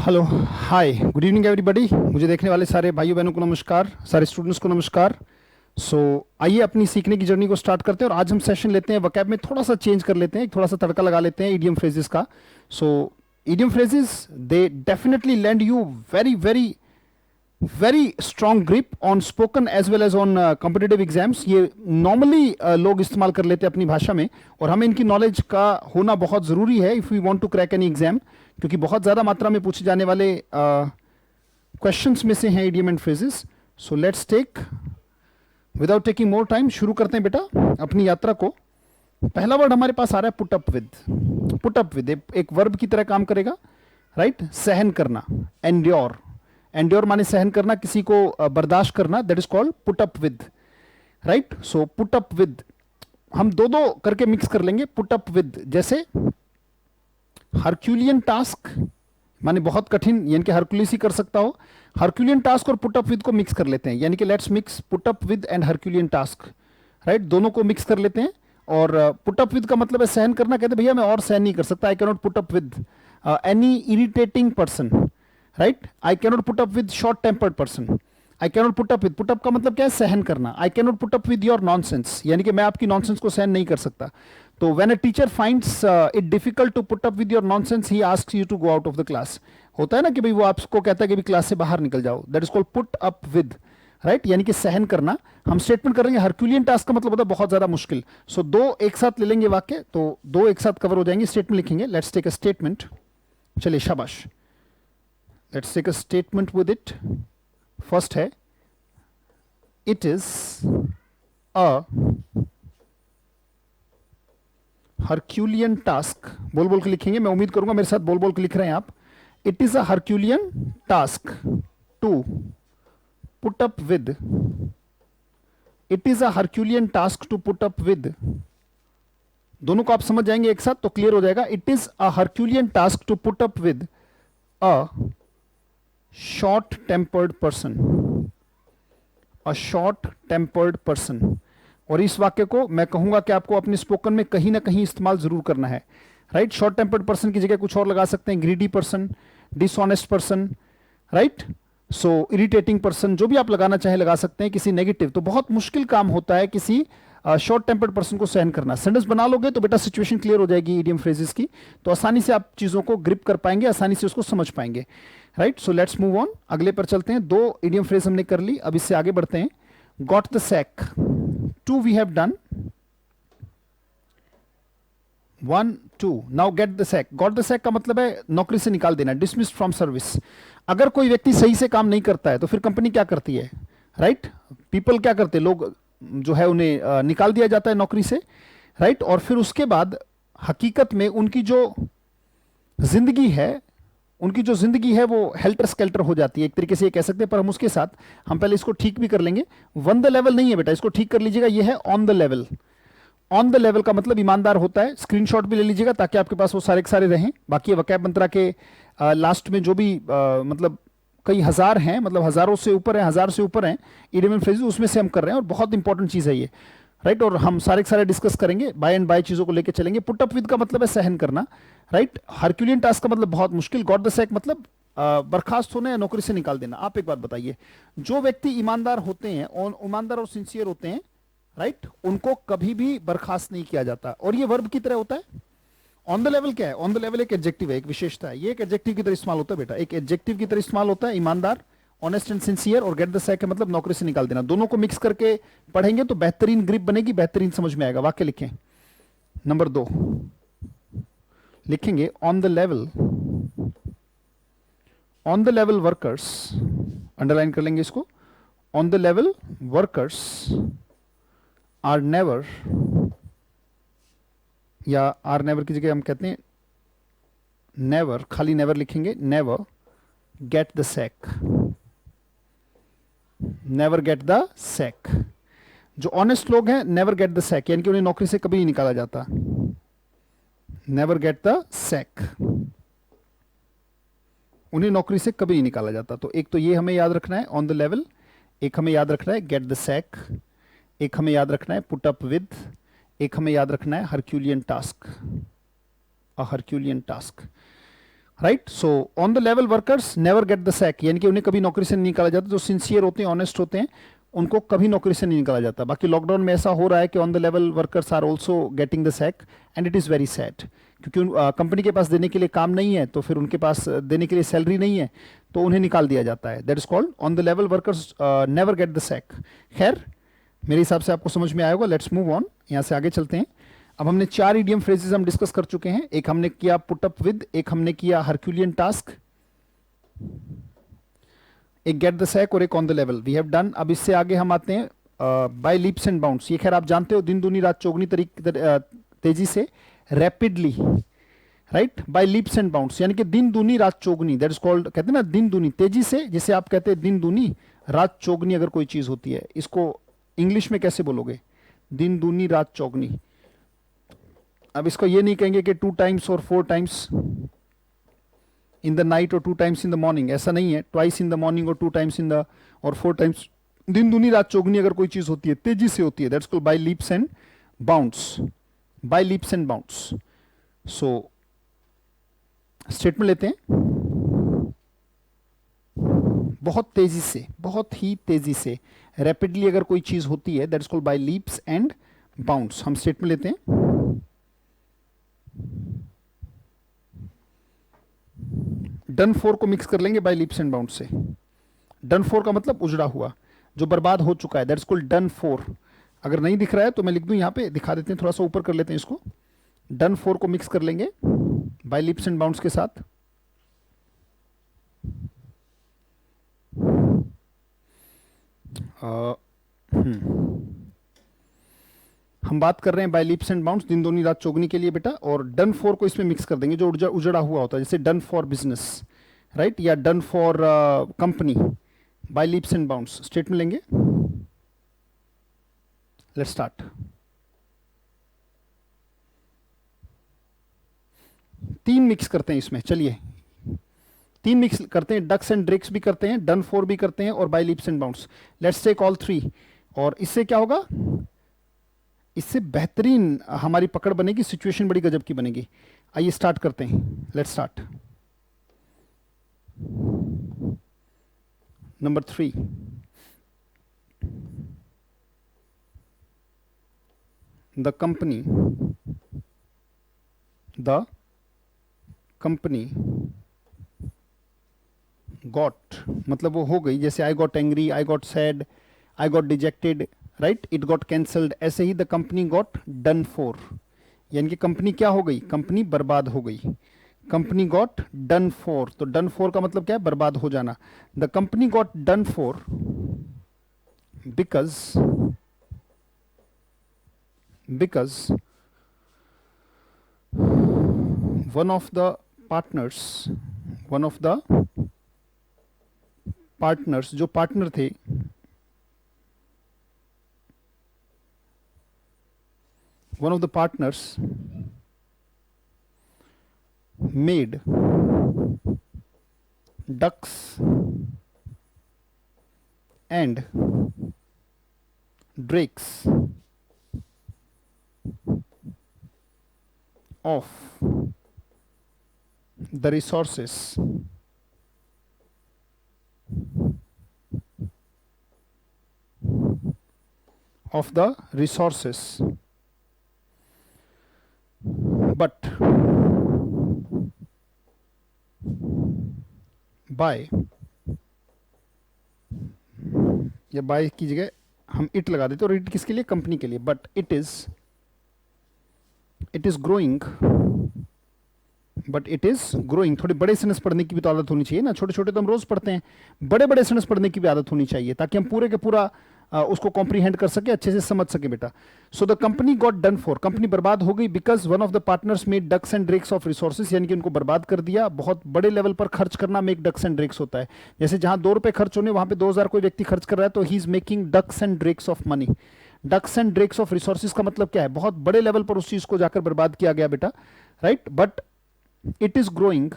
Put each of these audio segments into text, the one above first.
Hello, हाय, good evening everybody. मुझे देखने वाले सारे भाइयों बहनों को नमस्कार, सारे स्टूडेंट्स को नमस्कार। आइए अपनी सीखने की जर्नी को स्टार्ट करते हैं और आज हम सेशन लेते हैं वोकैब में थोड़ा सा चेंज कर लेते हैं, थोड़ा सा तड़का लगा लेते हैं इडियम फ्रेजेस का। So idiom phrases they definitely land you very very very strong grip on spoken as well as on competitive exams. ये नॉर्मली लोग इस्तेमाल कर लेते हैं अपनी भाषा में, और हमें इनकी नॉलेज का होना बहुत ज़रूरी है if we want to crack any exam, क्योंकि बहुत ज़्यादा मात्रा में पूछे जाने वाले क्वेश्चंस में से हैं idiom and phrases. So let's take without taking more time शुरू करते हैं बेटा अपनी यात्रा को। पहला वर्ड हमारे पास आ रहा है put up with. Put up with एक वर्ब की तरह काम करेगा, राइट? सहन करना, एंड्योर। एंड्योर माने सहन करना, किसी को बर्दाश्त करना, that is called put up with, right? So put up with हम दो दो करके मिक्स कर लेंगे। पुट अप विद जैसे हरक्यूलियन टास्क माने बहुत कठिन, यानी कि हरकुलिस ही कर सकता हो। हरक्यूलियन टास्क और पुट अप विद को मिक्स कर लेते हैं, यानी कि let's mix put up with and Herculean task, right? दोनों को मिक्स कर लेते हैं। और पुट अप विद का मतलब है सहन करना। कहते भैया मैं और सहन नहीं कर सकता, I cannot put up with any irritating person, right? I cannot put up with short tempered person. I cannot put up with, put up का मतलब क्या है? सहन करना। I cannot put up with your nonsense, यानी कि मैं आपकी नॉनसेंस को सहन नहीं कर सकता। तो when a teacher finds it difficult to put up with your nonsense, he asks you to go out of the class. होता है ना कि भाई वो आपको कहता है कि भी क्लास से बाहर निकल जाओ, that is called put up with, right? यानी कि सहन करना। हम स्टेटमेंट करेंगे हरक्यूलियन टास्क का मतलब होता है बहुत ज्यादा मुश्किल। सो दो एक साथ ले लेंगे वाक्य, तो दो एक साथ कवर हो जाएंगे। स्टेटमेंट लिखेंगे, लेट्स टेक अ स्टेटमेंट। चलिए शाबाश, let's take a statement with it. First है it is a Herculean task. बोल बोल के लिखेंगे, मैं उम्मीद करूंगा मेरे साथ बोल बोल के लिख रहे हैं आप। It is a Herculean task to put up with. It is a Herculean task to put up with. दोनों को आप समझ जाएंगे एक साथ तो क्लियर हो जाएगा। It is a Herculean task to put up with a short tempered person. A short tempered person. और इस वाक्य को मैं कहूंगा कि आपको अपने स्पोकन में कहीं ना कहीं इस्तेमाल जरूर करना है, राइट? शॉर्ट टेम्पर्ड पर्सन की जगह कुछ और लगा सकते हैं, greedy person, dishonest person, right? So irritating person, जो भी आप लगाना चाहे लगा सकते हैं। किसी नेगेटिव, तो बहुत मुश्किल काम होता है किसी शॉर्ट टेम्पर्ड पर्सन को सहन करना। सेंटेंस बना लोगे तो बेटा सिचुएशन क्लियर हो जाएगी इडियम फ्रेजेस की, तो आसानी से आप चीजों को ग्रिप कर पाएंगे, आसानी से उसको समझ पाएंगे, right? So let's move on, अगले पर चलते हैं। दो इडियम फ्रेज हमने कर ली, अब इससे आगे बढ़ते हैं। Got the sack, two we have done, 1 2। Now get the sack. Got the sack का मतलब है नौकरी से निकाल देना, डिसमिस्ड फ्रॉम सर्विस। अगर कोई व्यक्ति सही से काम नहीं करता है तो फिर कंपनी क्या करती है, राइट? पीपल क्या करते हैं, लोग जो है उन्हें निकाल दिया जाता है नौकरी से, राइट? और फिर उसके बाद हकीकत में उनकी जो जिंदगी है, उनकी जो जिंदगी है वो हेल्टर स्केल्टर हो जाती है, एक तरीके से ये कह सकते हैं। पर हम उसके साथ हम पहले इसको ठीक भी कर लेंगे। वन द लेवल नहीं है बेटा, इसको ठीक कर लीजिएगा। ये है on the level. On the level का मतलब ईमानदार होता है। स्क्रीनशॉट भी ले लीजिएगा ताकि आपके पास वो सारे के सारे रहें। बाकी वकैब मंत्रा के लास्ट में जो भी मतलब कई हजार हैं, मतलब हजारों से ऊपर हैं, हजार से ऊपर हैं इडियम फ्रेजेस, उसमें से हम कर रहे हैं और बहुत इंपॉर्टेंट चीज है ये, राइट? और हम सारे के सारे डिस्कस करेंगे, बाय एंड बाय चीजों को लेकर चलेंगे। पुट अप विद का मतलब है सहन करना, राइट? हरक्यूलियन टास्क का मतलब बहुत मुश्किल। गॉट द सैक मतलब बर्खास्त होना या नौकरी से निकाल देना। आप एक बात बताइए, जो व्यक्ति ईमानदार होते हैं और ईमानदार और सिंसियर होते हैं, राइट, उनको कभी भी बर्खास्त नहीं किया जाता, और ये वर्ब की तरह होता है। ऑन द लेवल क्या है? ऑन द लेवल एक एडजेक्टिव है, एक विशेषता है। ये एक एडजेक्टिव की तरह इस्तेमाल होता है बेटा, एक एडजेक्टिव की तरह इस्तेमाल होता है। ईमानदार, ऑनेस्ट एंड सिंसियर, और गेट द सैक का मतलब नौकरी से निकाल देना। दोनों को मिक्स करके पढ़ेंगे तो बेहतरीन ग्रिप बनेगी, बेहतरीन समझ में आएगा। वाक्य लिखें, नंबर 2 लिखेंगे on the level. On the level workers, underline कर लेंगे इसको। On the level workers are never, या आर नेवर की जगह हम कहते हैं नेवर, खाली नेवर लिखेंगे। Never get the sack, never get the sack. जो ऑनेस्ट लोग हैं, नेवर गेट द सैक, यानी कि उन्हें नौकरी से कभी नहीं निकाला जाता। नेवर गेट द सैक, उन्हें नौकरी से कभी नहीं निकाला जाता। तो एक तो ये हमें याद रखना है ऑन द लेवल, एक हमें याद रखना है गेट द सैक, एक हमें याद रखना है पुट अप विद, एक हमें याद रखना है Herculean task. A Herculean task. Right. So on the level workers never get the sack, यानी कि उन्हें कभी नौकरी से नहीं निकाला जाता। जो सिंसियर होते हैं, ऑनेस्ट होते हैं, उनको कभी नौकरी से नहीं निकाला जाता। बाकी लॉकडाउन में ऐसा हो रहा है कि on the level workers are also getting the sack and it is very sad, क्योंकि कंपनी के पास देने के लिए काम नहीं है, तो फिर उनके पास देने के लिए सैलरी नहीं है, तो उन्हें निकाल दिया जाता है। That is called on the level workers never get the sack. खैर, मेरे हिसाब से आपको समझ में आया होगा। लेट्स मूव ऑन, यहाँ से आगे चलते हैं। अब हमने 4 इडियम फ्रेजेस हम डिस्कस कर चुके हैं। एक हमने किया पुट अप विद, एक हमने किया हरक्यूलियन टास्क, एक गेट द सैक और एक on the level. We have done. अब इससे आगे हम आते हैं बाय लीप्स एंड बाउंड्स। ये खैर आप जानते हो, दिन दूनी रात चौगनी तेजी से, rapidly, right, by leaps and bounds, यानी कि दिन दूनी रात चौगनी। दैट इज कॉल्ड, कहते हैं ना दिन दूनी तेजी से, जिसे आप कहते हैं दिन दूनी रात चौगनी। अगर कोई चीज होती है, इसको इंग्लिश में कैसे बोलोगे? दिन दूनी रात चौगनी। अब इसको ये नहीं कहेंगे कि 2 टाइम्स और 4 टाइम्स इन द नाइट और 2 टाइम्स इन द मॉर्निंग, ऐसा नहीं है। ट्वाइस इन द मॉर्निंग और 2 टाइम्स इन द, और 4 टाइम्स। दिन दूनी रात चौगनी अगर कोई चीज होती है, तेजी से होती है, that's called by leaps and bounds. By leaps and bounds. So statement लेते हैं। बहुत तेजी से, बहुत ही तेजी से, रैपिडली अगर कोई चीज होती है, that's called by leaps and bounds. हम स्टेटमेंट लेते हैं। डन फॉर को मिक्स कर लेंगे बाय लीप्स एंड बाउंड से। डन फॉर का मतलब उजड़ा हुआ, जो बर्बाद हो चुका है, दैट्स कॉल्ड डन फॉर। अगर नहीं दिख रहा है तो मैं लिख दूं, यहां पे दिखा देते हैं, थोड़ा सा ऊपर कर लेते हैं इसको। डन फॉर को मिक्स कर लेंगे बाय लीप्स एंड बाउंड्स के साथ। हम बात कर रहे हैं बाय लीप्स एंड बाउंड्स दिन दूनी रात चौगनी के लिए बेटा, और डन फॉर को इसमें मिक्स कर देंगे, जो उजड़ा हुआ होता है, जैसे डन फॉर बिजनेस, राइट, या done for company. By leaps and bounds statement लेंगे। Let's start. 3 मिक्स करते हैं इसमें, चलिए 3 मिक्स करते हैं। डक्स एंड ड्रेक्स भी करते हैं, डन फॉर भी करते हैं, और by leaps and bounds. Let's take all 3। और इससे क्या होगा? इससे बेहतरीन हमारी पकड़ बनेगी, सिचुएशन बड़ी गजब की बनेगी। आइए स्टार्ट करते हैं। Let's start. Number 3, the company got, मतलब वो हो गई, जैसे I got angry, I got sad, I got dejected, right, it got cancelled. ऐसे ही the company got done for, यानी कि कंपनी क्या हो गई? कंपनी बर्बाद हो गई। कंपनी गॉट डन फॉर, तो डन फॉर का मतलब क्या है? बर्बाद हो जाना। The company got done for because one of the partners, जो पार्टनर थे, one of the partners made ducks and drakes of the resources but by, या बाय की जगह हम इट लगा देते, और इट किसके लिए? कंपनी के लिए। But it is growing, but it is growing. थोड़े बड़े सेंटेंस पढ़ने की भी तो आदत होनी चाहिए ना। छोटे छोटे तो हम रोज पढ़ते हैं, बड़े बड़े सेंटेंस पढ़ने की भी आदत होनी चाहिए, ताकि हम पूरे के पूरा उसको कॉम्प्रीहेंड कर सके, अच्छे से समझ सके बेटा। So the company got done for, company बर्बाद हो गई, because one of the partners made ducks and drakes of resources, यानी कि उनको बर्बाद कर दिया। बहुत बड़े लेवल पर खर्च करना में एक डक्स एंड ड्रेक्स होता है। जैसे जहां 2 रुपए खर्च होने, वहां पे 2000 कोई व्यक्ति खर्च कर रहा है, तो he is making ducks and drakes of money. Ducks and drakes of resources का मतलब क्या है? बहुत बड़े लेवल पर उस चीज को जाकर बर्बाद किया गया बेटा, right. But it is growing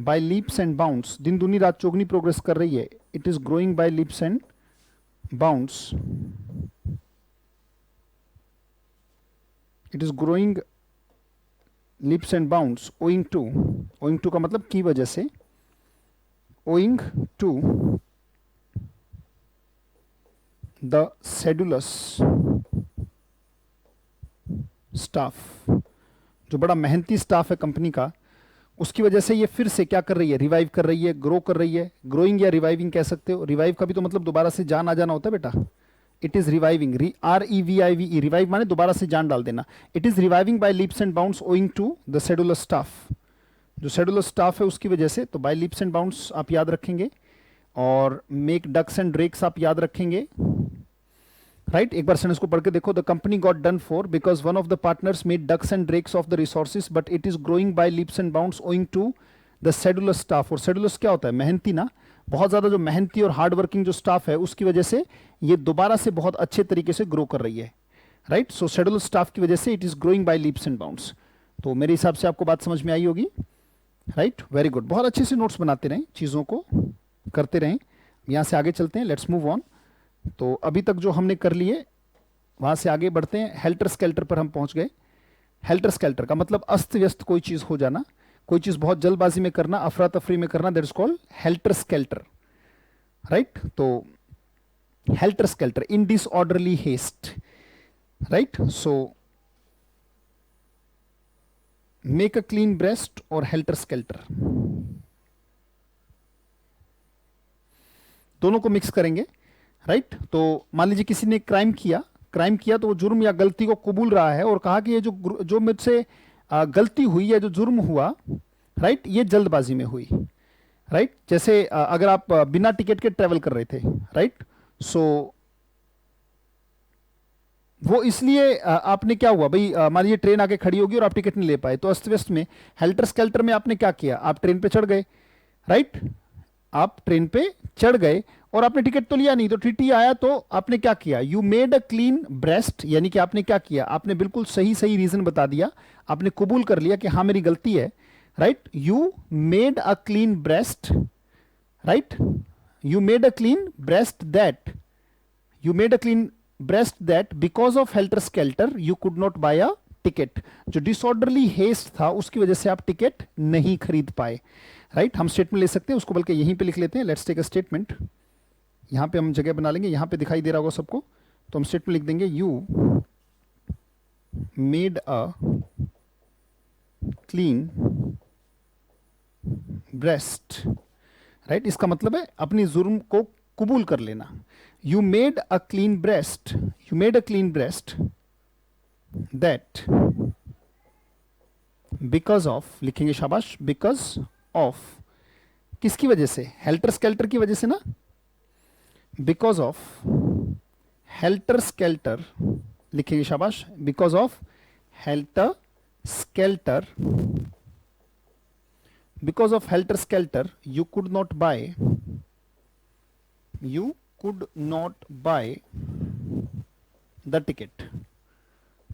by leaps and bounds, दिन दूनी रात चौगनी प्रोग्रेस कर रही है। it is growing by leaps and bounds, it is growing leaps and bounds owing to का मतलब की वजह से, owing to the sedulous staff, जो बड़ा मेहनती स्टाफ है कंपनी का, उसकी वजह से ये फिर से क्या कर रही है, रिवाइव कर रही है, ग्रो कर रही है। ग्रोइंग या रिवाइविंग कह सकते हो। रिवाइव का भी तो मतलब दोबारा से जान आ जाना होता है बेटा। It is reviving, REVIVE, revive माने दोबारा से जान डाल देना। It is reviving by leaps and bounds owing to the sedulous staff, जो सेडुलर स्टाफ है उसकी वजह से। तो बाय लीप्स एंड बाउंड्स आप याद रखेंगे, और मेक डक्स एंड ड्रेक्स आप याद रखेंगे। राइट, एक बार सेंटेंस को पढ़ के देखो। The company got done for because one of the partners made ducks and drakes of the resources, but it is growing by leaps and bounds owing to the sedulous staff. और sedulous क्या होता है, मेहनती ना, बहुत ज्यादा जो मेहनती और हार्ड वर्किंग जो स्टाफ है उसकी वजह से ये दोबारा से बहुत अच्छे तरीके से ग्रो कर रही है। राइट, सो सेडुलर स्टाफ की वजह से it is growing by leaps and bounds. तो मेरे हिसाब से आपको बात समझ में आई होगी। राइट, वेरी गुड, बहुत अच्छे से नोट्स बनाते रहें, चीजों को करते रहें। यहां से आगे चलते हैं, लेट्स मूव ऑन। तो अभी तक जो हमने कर लिए वहां से आगे बढ़ते हैं। हेल्टर स्केल्टर पर हम पहुंच गए। हेल्टर स्केल्टर का मतलब अस्त व्यस्त कोई चीज हो जाना, कोई चीज बहुत जल्दबाजी में करना, अफरा तफरी में करना, that is called helter skelter. Right, तो helter skelter, in disorderly haste. Right, so make a clean breast और हेल्टर स्केल्टर, दोनों को मिक्स करेंगे। राइट, तो मान लीजिए किसी ने क्राइम किया तो वो जुर्म या गलती को कबूल रहा है और कहा कि ये जो मुझसे गलती हुई है, जो जुर्म हुआ, राइट, ये जल्दबाजी में हुई। राइट, जैसे अगर आप बिना टिकट के ट्रेवल कर रहे थे, राइट, सो वो इसलिए आपने क्या हुआ भाई, मान लीजिए ट्रेन आके खड़ी होगी और आप टिकट नहीं ले पाए, तो अस्त व्यस्त में हेल्टर स्केल्टर में आपने क्या किया, आप ट्रेन पे चढ़ गए। राइट, आप ट्रेन पे चढ़ गए और आपने टिकट तो लिया नहीं, तो टीटी आया, तो आपने क्या किया, you made a clean breast, यानी कि आपने क्या किया, आपने बिल्कुल सही सही रीजन बता दिया, आपने कबूल कर लिया कि हाँ मेरी गलती है। Right, you made a clean breast, right, you made a clean breast that, you made a clean breast that because of helter skelter you could not buy a ticket. जो डिसऑर्डरली हेस्ट था उसकी वजह से आप ticket नहीं खरीद पाए। Right, हम स्टेटमेंट ले सकते हैं उसको, बल्कि यहीं पे लिख लेते हैं। Let's take a statement. यहां पे हम जगह बना लेंगे, यहां पे दिखाई दे रहा होगा सबको, तो हम स्टेटमेंट लिख देंगे, you made a clean breast. Right, इसका मतलब है अपनी जुर्म को कबूल कर लेना। You made a clean breast, you made a clean breast that because of, लिखेंगे शाबाश, बिकॉज ऑफ, किसकी वजह से, हेल्टर स्केल्टर की वजह से ना, बिकॉज ऑफ हेल्टर स्केल्टर, लिखेंगे शाबाश, because of helter skelter, because of helter skelter you could not buy, you could not buy the ticket.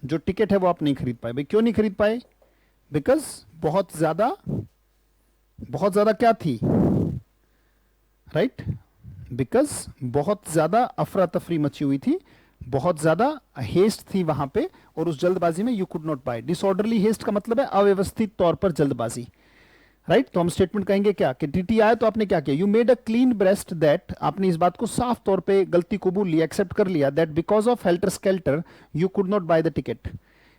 जो टिकट है वो आप नहीं खरीद पाए। भाई क्यों नहीं खरीद पाए, बिकॉज बहुत ज्यादा क्या थी, राइट, बिकॉज बहुत ज्यादा अफरा तफरी मची हुई थी, बहुत ज्यादा हेस्ट थी वहां पे, और उस जल्दबाजी में you could not buy. Disorderly haste का मतलब है अव्यवस्थित तौर पर जल्दबाजी। राइट, तो हम स्टेटमेंट कहेंगे क्या कि टीटी आया तो आपने क्या किया, you made a clean breast that, आपने इस बात को साफ तौर पे गलती कबूल लिया, एक्सेप्ट कर लिया, that because of helter skelter you could not buy the ticket.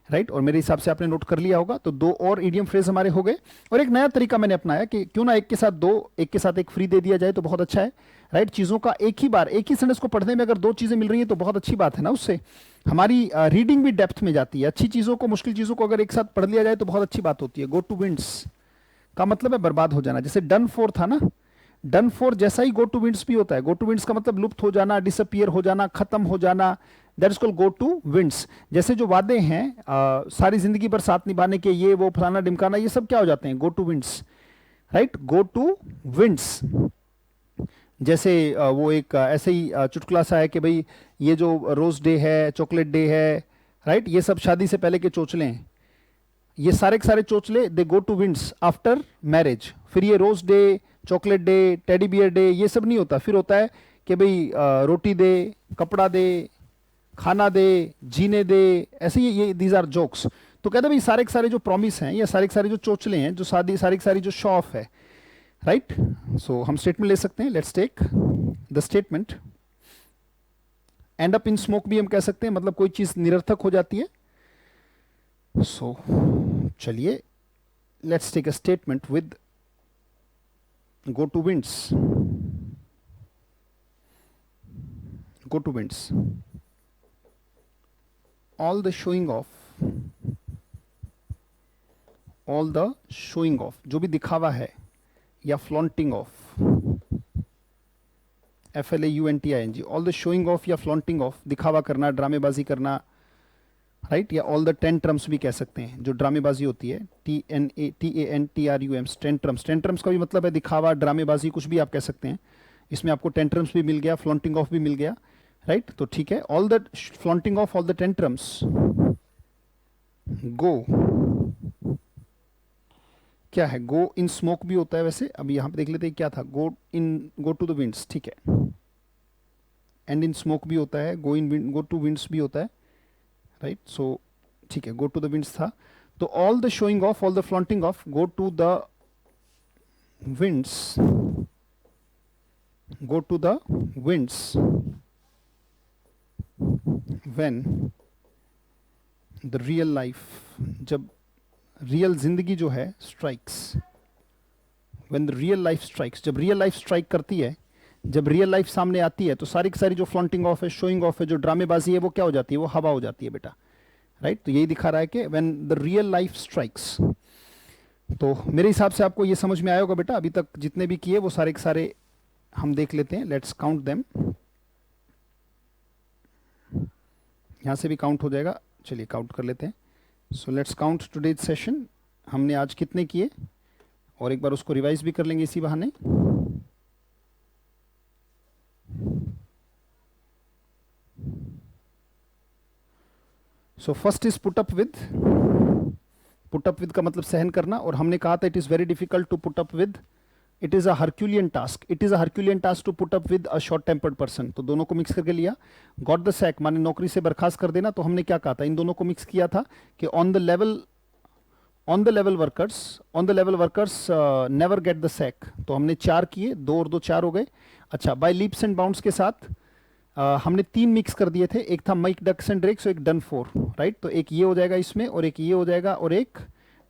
Right, और मेरे हिसाब से आपने नोट कर लिया होगा। तो दो और इडियम फ्रेज हमारे हो गए, और एक नया तरीका मैंने अपनाया कि क्यों ना एक के साथ दो, एक के साथ एक फ्री दे दिया जाए तो बहुत अच्छा है। राइट, चीजों का एक ही बार, एक ही सेंटेंस को पढ़ने में अगर दो चीजें मिल रही हैं तो बहुत अच्छी बात है ना, उससे हमारी रीडिंग भी डेप्थ में जाती है। अच्छी चीजों को, मुश्किल चीजों को अगर एक साथ पढ़ लिया जाए तो बहुत अच्छी बात होती है। गो टू विंड्स का मतलब है बर्बाद हो जाना, जैसे डन फॉर था ना, डन फॉर जैसा ही गो टू विंड्स भी होता है। गो टू विंड्स का मतलब लुप्त हो जाना, डिसअपियर हो जाना, खत्म हो जाना, that is called go to winds. जैसे जो वादे हैं सारी जिंदगी पर साथ निभाने के, ये वो फलाना डिमकाना, ये सब क्या हो जाते हैं, go to winds. Right, go to winds. जैसे वो एक ऐसे ही चुटकुला सा है कि भाई ये जो रोज डे है, चॉकलेट डे है, राइट, ये सब शादी से पहले के चोचले हैं, ये सारे के सारे चोचले they go to winds after marriage. फिर ये rose day, chocolate day, teddy bear day, ये सब नहीं होता। फिर होता है कि भाई रोटी दे, कपड़ा दे, खाना दे, जीने दे, ऐसे ही ये दीज आर जोक्स। तो कहते भाई सारे के सारे जो प्रॉमिस हैं या सारे के सारे जो चोचले हैं, जो सारी के सारी जो शो ऑफ है, राइट। सो हम स्टेटमेंट ले सकते हैं, let's take the statement end up in smoke भी हम कह सकते हैं, मतलब कोई चीज निरर्थक हो जाती है। सो चलिए let's take a statement with go to winds, go to winds, all the showing off, all the showing off, जो भी दिखावा है या flaunting off, FLAUNTING, all the showing off या flaunting off, दिखावा करना, ड्रामेबाजी करना, राइट, या ऑल द टेंट्रम्स भी कह सकते हैं, जो ड्रामेबाजी होती है, TANTRUMS, टेंट्रम्स। टेंट्रम्स का भी मतलब है दिखावा, ड्रामेबाजी, कुछ भी आप कह सकते हैं। इसमें आपको टेंट्रम्स भी मिल गया, फ्लॉन्टिंग ऑफ भी मिल गया, राइट। तो ठीक है, all the flaunting of, all the tantrums go, क्या है, गो इन स्मोक भी होता है वैसे। अब यहां पे देख लेते हैं क्या था, गो टू द विंड्स, ठीक है, एंड इन स्मोक भी होता है, गो टू विंड्स भी होता है, राइट। सो ठीक है, गो टू द विंड्स था। तो all the showing off, all the flaunting of, go to the winds, go to the winds when the real life, जब रियल जिंदगी जो है strikes, when the real life strikes, जब real life strike करती है, जब रियल लाइफ सामने आती है, तो सारी की सारी जो फ्लॉन्टिंग ऑफ है, शोइंग ऑफ है, जो ड्रामेबाजी है, वो क्या हो जाती है, वो हवा हो जाती है बेटा, राइट। तो यही दिखा रहा है कि when the real life strikes. तो मेरे हिसाब से आपको ये समझ में आया होगा बेटा, अभी तक जितने भी किए वो सारे के सारे हम देख लेते हैं, लेट्स काउंट देम। यहां से भी काउंट हो जाएगा, चलिए काउंट कर लेते हैं। So let's count today's session, हमने आज कितने किए, और एक बार उसको रिवाइज भी कर लेंगे इसी बहाने। So first is put up with, put up with का मतलब सहन करना, और हमने कहा था it is very difficult to put up with, it is a Herculean task, it is a Herculean task to put up with a short tempered person. तो दोनों को मिक्स करके लिया। गॉट द सैक माने नौकरी से बर्खास्त कर देना, तो हमने क्या कहा था, इन दोनों को मिक्स किया था कि on the level workers, on the level workers never get the sack. तो हमने 4 किए, 2 और 2 4 हो गए। अच्छा, बाय लीप्स एंड बाउंड्स के साथ हमने 3 मिक्स कर दिए थे, एक था मेक डक्स एंड ड्रेक्स, एक डन फॉर, राइट। तो एक ये हो जाएगा इसमें, और एक ये हो जाएगा, और एक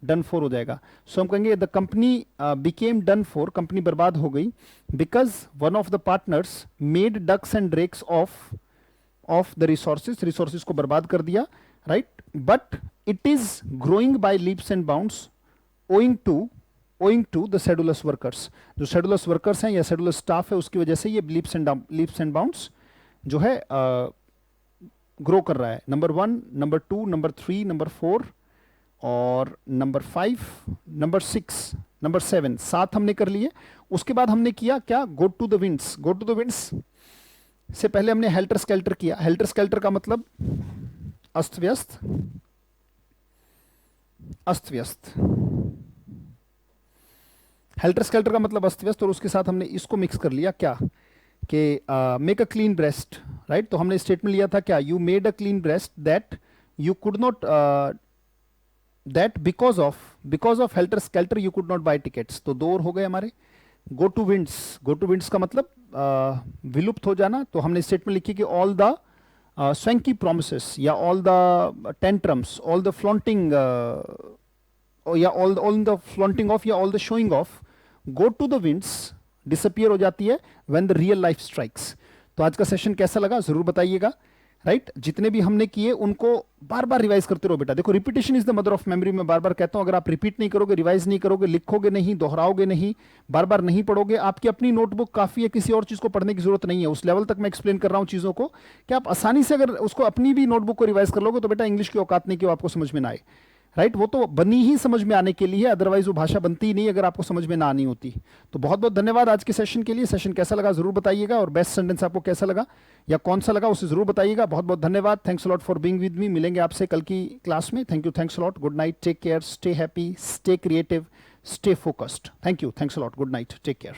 डन फॉर हो जाएगा। सो हम कहेंगे the company became done for, company बर्बाद हो गई, because one of the partners made ducks and drakes of the resources को बर्बाद कर दिया, right. But it is growing by leaps and bounds owing to the sedulous workers. जो sedulous workers हैं या शेड्यूलस स्टाफ है, उसकी वजह से ये लीप्स एंड बाउंड्स जो है ग्रो कर रहा है। नंबर 1, नंबर 2, नंबर 3, नंबर 4 और नंबर 5, नंबर 6, नंबर 7, 7 हमने कर लिए। उसके बाद हमने किया क्या, go to the winds. Go to the winds से पहले हमने हेल्टर स्केल्टर किया। हेल्टर स्केल्टर का मतलब अस्त व्यस्त, अस्त व्यस्त, हेल्टर स्केल्टर का मतलब अस्त व्यस्त, और उसके साथ हमने इसको मिक्स कर लिया क्या, कि make a clean breast, right. तो हमने स्टेटमेंट लिया था क्या, you made a clean breast that you could not, that because of helter skelter you could not buy tickets. तो 2 और हो गए हमारे। गो टू विंड्स का मतलब विलुप्त हो जाना। तो हमने स्टेटमेंट लिखी कि ऑल द स्वैंकी प्रोमिसेस या all the tantrums, all the flaunting या ऑल द फ्लॉन्टिंग ऑफ या all the showing off go to the winds disappear हो जाती है when the real life strikes. तो आज का सेशन कैसा लगा जरूर बताइएगा, राइट। जितने भी हमने किए उनको बार बार रिवाइज करते रहो बेटा। देखो repetition is the mother of memory, मैं बार बार कहता हूं, अगर आप रिपीट नहीं करोगे, रिवाइज नहीं करोगे, लिखोगे नहीं, दोहराओगे नहीं, बार बार नहीं पढ़ोगे, आपकी अपनी नोटबुक काफी है, किसी और चीज को पढ़ने की जरूरत नहीं है। उस लेवल तक मैं एक्सप्लेन कर रहा हूं चीजों को कि आप आसानी से अगर उसको अपनी भी नोटबुक को रिवाइज कर लोगे तो बेटा इंग्लिश की औकात नहीं कि वो आपको समझ में ना आए, राइट। वो तो बनी ही समझ में आने के लिए, अदरवाइज वो भाषा बनती ही नहीं अगर आपको समझ में ना आनी होती। तो बहुत बहुत धन्यवाद आज के सेशन के लिए। सेशन कैसा लगा जरूर बताइएगा, और बेस्ट सेंटेंस आपको कैसा लगा या कौन सा लगा उसे जरूर बताइएगा। बहुत बहुत धन्यवाद, thanks a lot for being with me. मिलेंगे आपसे कल की क्लास में। Thank you, thanks a lot, good night, take care, stay happy, stay creative, stay focused. Thank you, thanks a lot, good night, take care.